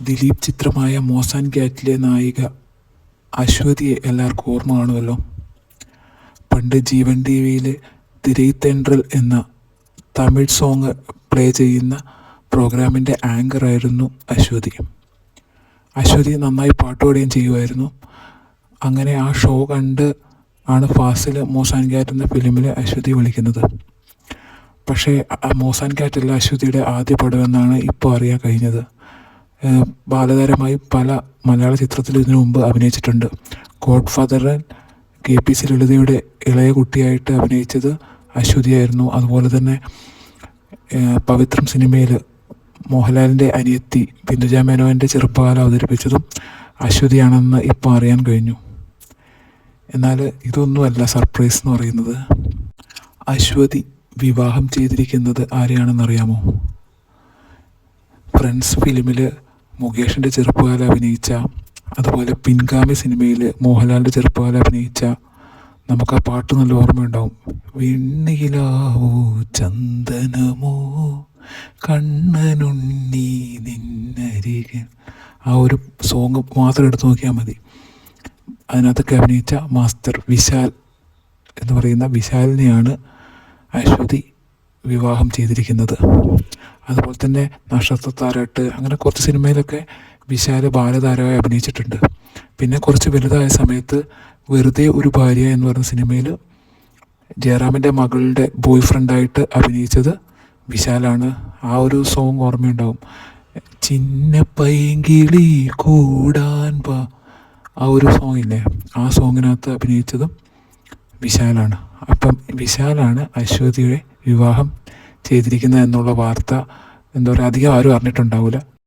ദിലീപ് ചിത്രമായ മോസാൻ ക്യാറ്റിലെ നായിക അശ്വതിയെ എല്ലാവർക്കും ഓർമ്മ കാണുമല്ലോ. പണ്ട് ജീവൻ ടി വിയിൽ തിരൈത്തെൻട്രൽ എന്ന തമിഴ് സോങ് പ്ലേ ചെയ്യുന്ന പ്രോഗ്രാമിൻ്റെ ആങ്കറായിരുന്നു അശ്വതി. അശ്വതി നന്നായി പാട്ടുപാടുകയും ചെയ്യുമായിരുന്നു. അങ്ങനെ ആ ഷോ കണ്ട് ആണ് ഫാസിൽ മോസാൻ ക്യാറ്റ് എന്ന ഫിലിമിൽ അശ്വതി വിളിക്കുന്നത്. പക്ഷേ മോസാൻ ക്യാറ്റല്ല അശ്വതിയുടെ ആദ്യ പടമെന്നാണ് ഇപ്പോൾ അറിയാൻ കഴിഞ്ഞത്. ബാലതാരമായി പല മലയാള ചിത്രത്തിൽ ഇതിനു മുമ്പ് അഭിനയിച്ചിട്ടുണ്ട്. ഗോഡ് ഫാദറിൽ KPC ലളിതയുടെ ഇളയ കുട്ടിയായിട്ട് അഭിനയിച്ചത് അശ്വതിയായിരുന്നു. അതുപോലെ തന്നെ പവിത്രം സിനിമയിൽ മോഹൻലാലിൻ്റെ അനിയത്തി ബിന്ദുജ മേനോൻ്റെ ചെറുപ്പകാലം അവതരിപ്പിച്ചതും അശ്വതിയാണെന്ന് ഇപ്പോൾ അറിയാൻ കഴിഞ്ഞു. എന്നാൽ ഇതൊന്നുമല്ല സർപ്രൈസ് എന്ന് പറയുന്നത്. അശ്വതി വിവാഹം ചെയ്തിരിക്കുന്നത് ആരെയാണെന്നറിയാമോ? ഫ്രണ്ട്സ് ഫിലിമിൽ മുകേഷിൻ്റെ ചെറുപ്പകാലം അഭിനയിച്ച, അതുപോലെ പിൻഗാമി സിനിമയിൽ മോഹൻലാലിൻ്റെ ചെറുപ്പകാലം അഭിനയിച്ച, നമുക്ക് ആ പാട്ട് നല്ല ഓർമ്മയുണ്ടാവും. വെണ്ണിലാവോ ചന്ദനമോ കണ്ണനുണ്ണി നിന്നരികിൽ, ആ ഒരു സോങ് മാത്രം എടുത്തു നോക്കിയാൽ മതി. അതിനകത്തൊക്കെ അഭിനയിച്ച മാസ്റ്റർ വിശാൽ എന്ന് പറയുന്ന വിശാലിനെയാണ് അശ്വതി വിവാഹം ചെയ്തിരിക്കുന്നത്. അതുപോലെ തന്നെ നക്ഷത്രത്താരാട്ട്, അങ്ങനെ കുറച്ച് സിനിമയിലൊക്കെ വിശാൽ ബാലതാരമായി അഭിനയിച്ചിട്ടുണ്ട്. പിന്നെ കുറച്ച് വലുതായ സമയത്ത് വെറുതെ ഒരു ഭാര്യ എന്ന് പറയുന്ന സിനിമയിൽ ജയറാമിൻ്റെ മകളുടെ ബോയ് ഫ്രണ്ടായിട്ട് അഭിനയിച്ചത് വിശാലാണ്. ആ ഒരു സോങ് ഓർമ്മയുണ്ടാവും. ചിന്ന പൈങ്കിളി കൂടാൻ പാ, ആ ഒരു സോങ് ഇല്ലേ, ആ സോങ്ങിനകത്ത് അഭിനയിച്ചതും വിശാലാണ്. അപ്പം വിശാലാണ് അശ്വതിയുടെ വിവാഹം ചെയ്തിരിക്കുന്നത് എന്നുള്ള വാർത്ത എന്താ പറയുക, അധികം ആരും അറിഞ്ഞിട്ടുണ്ടാവില്ല.